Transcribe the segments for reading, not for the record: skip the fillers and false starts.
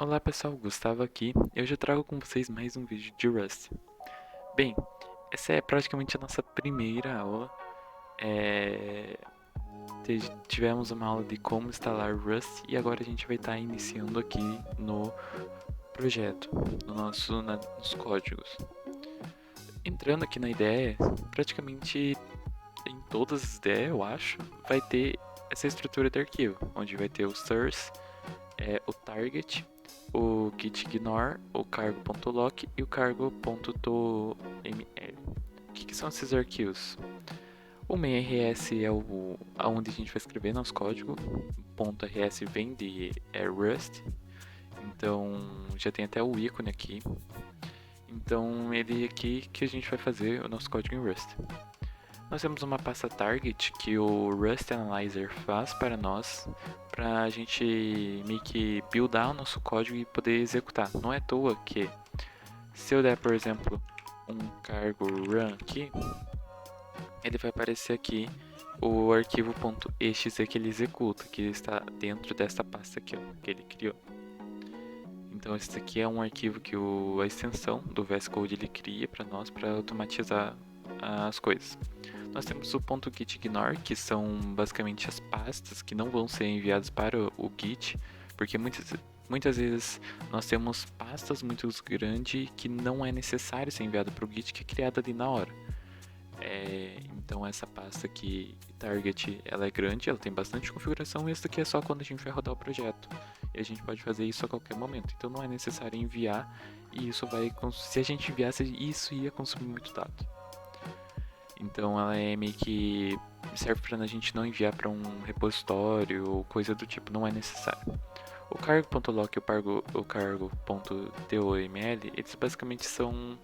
Olá pessoal, Gustavo aqui. Eu já trago com vocês mais um vídeo de Rust. Bem, essa é praticamente a nossa primeira aula. É, Tivemos uma aula de como instalar Rust e agora a gente vai estar iniciando aqui no projeto, nos códigos. Entrando aqui na ideia, praticamente em todas as ideias, eu acho, vai ter essa estrutura de arquivo, onde vai ter o source, o target, o gitignore, o cargo.lock e o cargo.toml. O que são esses arquivos? O main.rs é aonde a gente vai escrever nosso código. .rs vem de Rust, então já tem até o ícone aqui. Então ele é aqui que a gente vai fazer o nosso código em Rust. Nós temos uma pasta target que o Rust Analyzer faz para nós, para a gente meio que buildar o nosso código e poder executar. Não é à toa que se eu der, por exemplo, um cargo run aqui, ele vai aparecer aqui o arquivo .exe que ele executa, que está dentro dessa pasta aqui, ó, que ele criou. Então esse aqui é um arquivo que a extensão do VS Code ele cria para nós para automatizar as coisas. Nós temos o .gitignore, que são basicamente as pastas que não vão ser enviadas para o Git, porque muitas vezes nós temos pastas muito grandes que não é necessário ser enviado para o Git, que é criada ali na hora. Então essa pasta aqui, target, ela é grande, ela tem bastante configuração, e essa daqui é só quando a gente vai rodar o projeto. E a gente pode fazer isso a qualquer momento, então não é necessário enviar, e isso vai, se a gente enviasse, isso ia consumir muito dado. Então ela é meio que serve para a gente não enviar para um repositório ou coisa do tipo, não é necessário. O cargo.lock e o cargo.toml, eles basicamente são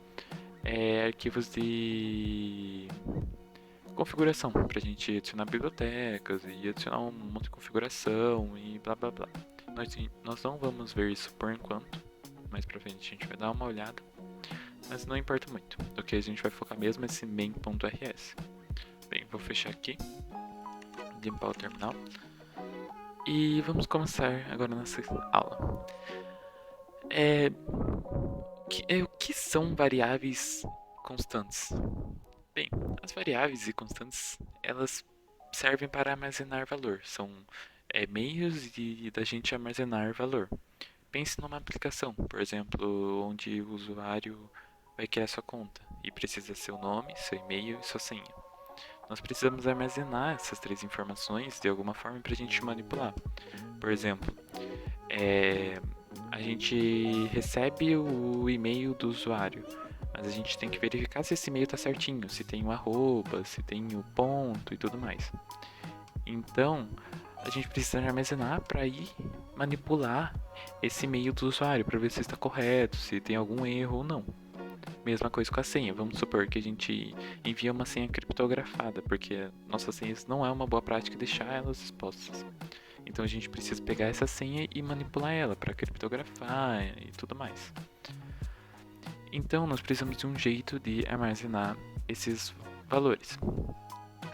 arquivos de configuração, para a gente adicionar bibliotecas e adicionar um monte de configuração e blá blá blá. Nós não vamos ver isso por enquanto, mais pra frente a gente vai dar uma olhada, mas não importa muito. O que a gente vai focar mesmo é esse main.rs. Bem, vou fechar aqui, limpar o terminal e vamos começar agora nossa aula. O que são variáveis constantes? Bem, as variáveis e constantes, elas servem para armazenar valor, são meios da gente armazenar valor. Pense numa aplicação, por exemplo, onde o usuário vai criar sua conta e precisa seu nome, seu e-mail e sua senha. Nós precisamos armazenar essas três informações de alguma forma para a gente manipular. Por exemplo, a gente recebe o e-mail do usuário, mas a gente tem que verificar se esse e-mail está certinho, se tem o arroba, se tem o ponto e tudo mais. Então, a gente precisa armazenar para ir manipular esse e-mail do usuário para ver se está correto, se tem algum erro ou não. Mesma coisa com a senha. Vamos supor que a gente envia uma senha criptografada, porque nossas senhas não é uma boa prática deixar elas expostas. Então a gente precisa pegar essa senha e manipular ela para criptografar e tudo mais. Então nós precisamos de um jeito de armazenar esses valores.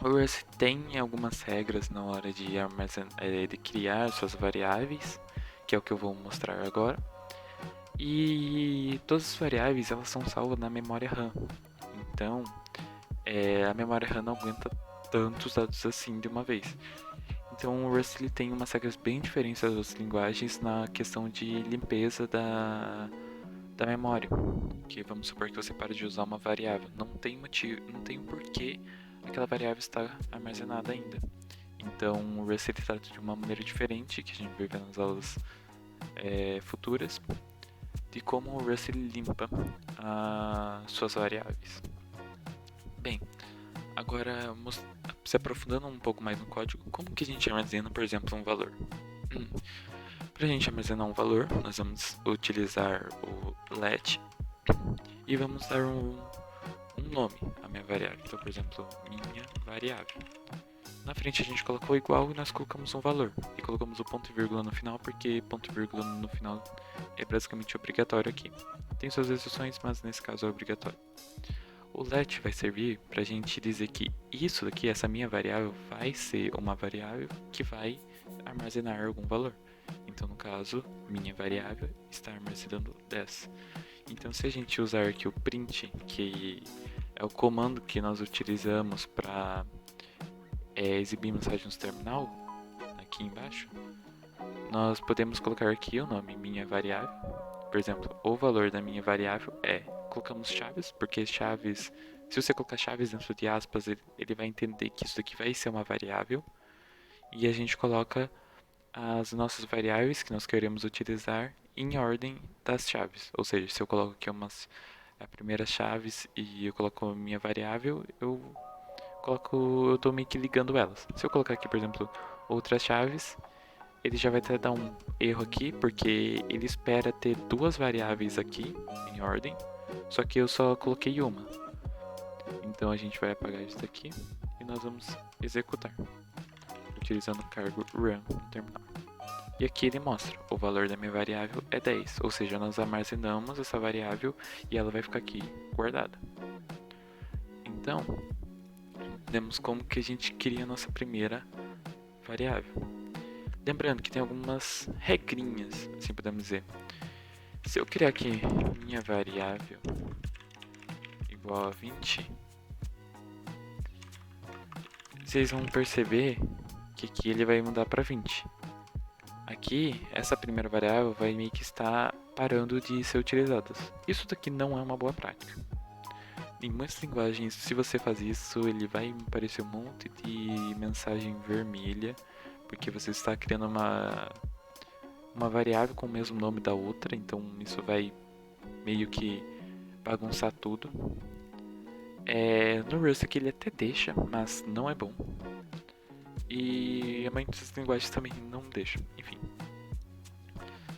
O Rust tem algumas regras na hora de criar suas variáveis, que é o que eu vou mostrar agora. E todas as variáveis elas são salvas na memória RAM. Então a memória RAM não aguenta tantos dados assim de uma vez. Então o Rust ele tem umas regras bem diferentes das outras linguagens na questão de limpeza da memória. Que vamos supor que você para de usar uma variável, não tem motivo, não tem um porquê aquela variável está armazenada ainda. Então o Rust ele trata de uma maneira diferente, que a gente vai ver nas aulas futuras, de como o Rust ele limpa as suas variáveis. Bem, agora se aprofundando um pouco mais no código, como que a gente armazena, por exemplo, um valor? Para a gente armazenar um valor, nós vamos utilizar o let e vamos dar um nome à minha variável. Então, por exemplo, minha variável. Na frente a gente colocou igual e nós colocamos um valor. E colocamos o ponto e vírgula no final, porque ponto e vírgula no final é basicamente obrigatório aqui. Tem suas exceções, mas nesse caso é obrigatório. O let vai servir para a gente dizer que isso daqui, essa minha variável, vai ser uma variável que vai armazenar algum valor. Então, no caso, minha variável está armazenando 10. Então, se a gente usar aqui o print, que é o comando que nós utilizamos para exibir mensagens no terminal, aqui embaixo, nós podemos colocar aqui o nome minha variável. Por exemplo, o valor da minha variável colocamos chaves, porque chaves, se você colocar chaves dentro de aspas, ele vai entender que isso aqui vai ser uma variável. E a gente coloca as nossas variáveis que nós queremos utilizar em ordem das chaves. Ou seja, se eu coloco aqui a primeira chaves e eu coloco a minha variável, eu estou meio que ligando elas. Se eu colocar aqui, por exemplo, outras chaves, ele já vai até dar um erro aqui, porque ele espera ter duas variáveis aqui em ordem, só que eu só coloquei uma. Então a gente vai apagar isso daqui e nós vamos executar, utilizando o cargo run no terminal. E aqui ele mostra, o valor da minha variável é 10, ou seja, nós armazenamos essa variável e ela vai ficar aqui guardada. Então, vemos como que a gente cria a nossa primeira variável. Lembrando que tem algumas regrinhas, assim podemos dizer. Se eu criar aqui minha variável igual a 20, vocês vão perceber que aqui ele vai mudar para 20. Aqui, essa primeira variável vai meio que estar parando de ser utilizada. Isso daqui não é uma boa prática. Em muitas linguagens, se você faz isso, ele vai aparecer um monte de mensagem vermelha, porque você está criando uma variável com o mesmo nome da outra, então isso vai meio que bagunçar tudo. No Rust aqui ele até deixa, mas não é bom. E muitas linguagens também não deixam, enfim.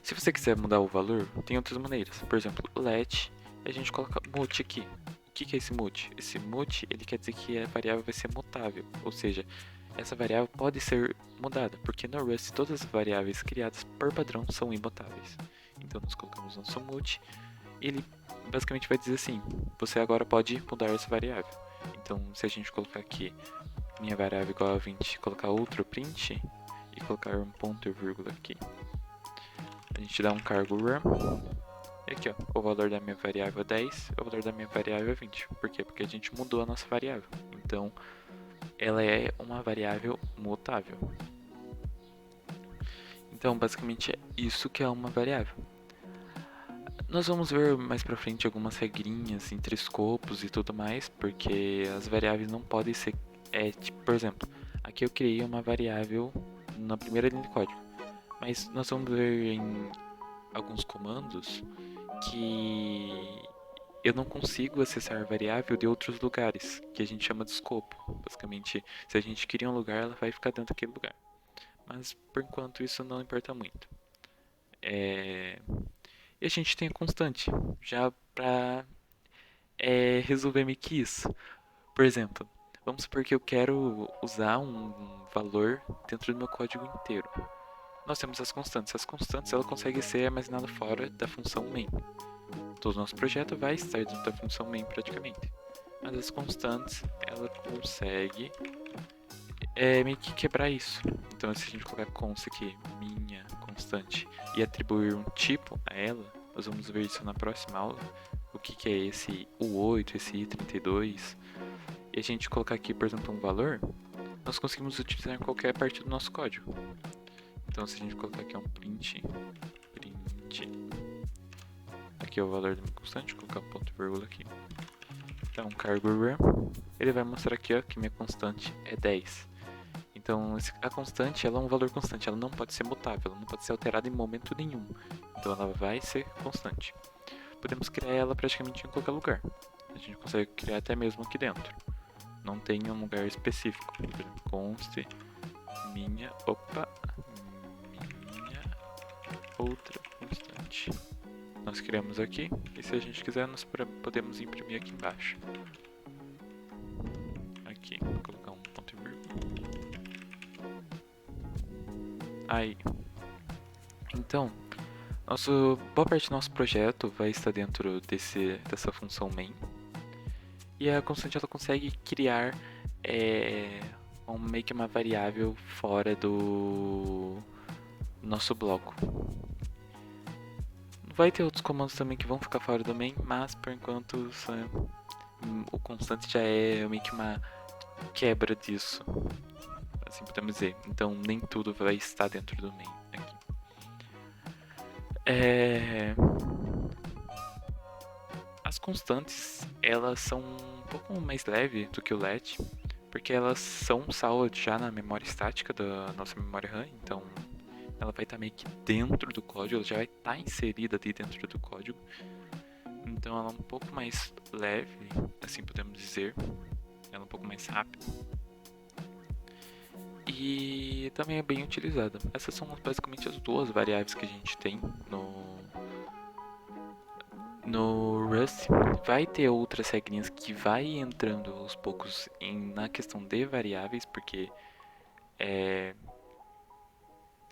Se você quiser mudar o valor, tem outras maneiras. Por exemplo, let, a gente coloca mut aqui. O que é esse mut? Esse mut, ele quer dizer que a variável vai ser mutável, ou seja, essa variável pode ser mudada, porque no Rust todas as variáveis criadas por padrão são imutáveis. Então nós colocamos nosso mut, e ele basicamente vai dizer assim, você agora pode mudar essa variável. Então se a gente colocar aqui minha variável igual a 20, colocar outro print e colocar um ponto e vírgula aqui, a gente dá um cargo run. E aqui, ó, o valor da minha variável é 10, o valor da minha variável é 20. Por quê? Porque a gente mudou a nossa variável. Então, ela é uma variável mutável. Então, basicamente é isso que é uma variável. Nós vamos ver mais pra frente algumas regrinhas entre escopos e tudo mais, porque as variáveis não podem ser... tipo, por exemplo, aqui eu criei uma variável na primeira linha de código, mas nós vamos ver em alguns comandos que eu não consigo acessar a variável de outros lugares, que a gente chama de escopo. Basicamente, se a gente cria um lugar, ela vai ficar dentro daquele lugar. Mas, por enquanto, isso não importa muito. E a gente tem a constante, já para resolver meio que isso. Por exemplo, vamos supor que eu quero usar um valor dentro do meu código inteiro. Nós temos as constantes. As constantes ela consegue ser armazenada fora da função main. Todo o nosso projeto vai estar dentro da função main praticamente. Mas as constantes, ela consegue meio que quebrar isso. Então se a gente colocar const aqui, minha constante, e atribuir um tipo a ela, nós vamos ver isso na próxima aula. O que é esse U8, esse I32. E a gente colocar aqui, por exemplo, um valor, nós conseguimos utilizar em qualquer parte do nosso código. Então se a gente colocar aqui um print, aqui é o valor da minha constante, colocar um ponto e vírgula aqui. Então cargo run, ele vai mostrar aqui ó, que minha constante é 10. Então a constante ela é um valor constante, ela não pode ser mutável, ela não pode ser alterada em momento nenhum. Então ela vai ser constante. Podemos criar ela praticamente em qualquer lugar. A gente consegue criar até mesmo aqui dentro. Não tem um lugar específico. Por exemplo, const minha outra constante. Nós criamos aqui e se a gente quiser nós podemos imprimir aqui embaixo. Aqui, vou colocar um ponto e vírgula. Aí. Então, boa parte do nosso projeto vai estar dentro dessa função main. E a constante ela consegue criar meio que uma variável fora nosso bloco. Vai ter outros comandos também que vão ficar fora do main, mas por enquanto o constante já é meio que uma quebra disso, assim podemos dizer. Então nem tudo vai estar dentro do main aqui. As constantes, elas são um pouco mais leves do que o let, porque elas são salvas já na memória estática da nossa memória RAM, então ela vai estar meio que dentro do código, ela já vai estar inserida ali dentro do código. Então ela é um pouco mais leve, assim podemos dizer. Ela é um pouco mais rápida. E também é bem utilizada. Essas são basicamente as duas variáveis que a gente tem no Rust. Vai ter outras regrinhas que vai entrando aos poucos na questão de variáveis, porque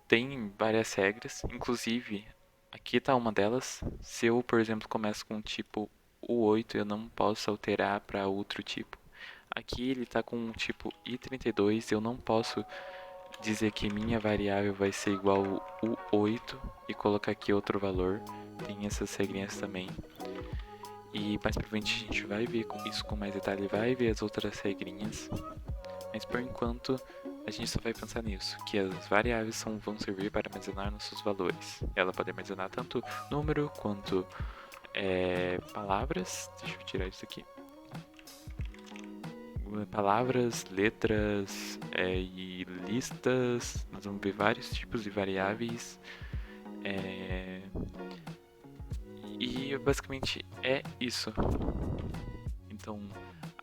tem várias regras, inclusive aqui está uma delas. Se eu, por exemplo, começo com tipo U8, eu não posso alterar para outro tipo. Aqui ele está com um tipo I32, eu não posso dizer que minha variável vai ser igual U8 e colocar aqui outro valor. Tem essas regrinhas também. E mais pra frente a gente vai ver isso com mais detalhe, vai ver as outras regrinhas. Mas por enquanto a gente só vai pensar nisso, que as variáveis vão servir para armazenar nossos valores. Ela pode armazenar tanto número quanto palavras. Deixa eu tirar isso aqui. Palavras, letras e listas. Nós vamos ver vários tipos de variáveis. E basicamente é isso. Então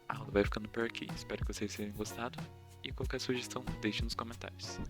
a aula vai ficando por aqui. Espero que vocês tenham gostado. E qualquer sugestão, deixe nos comentários.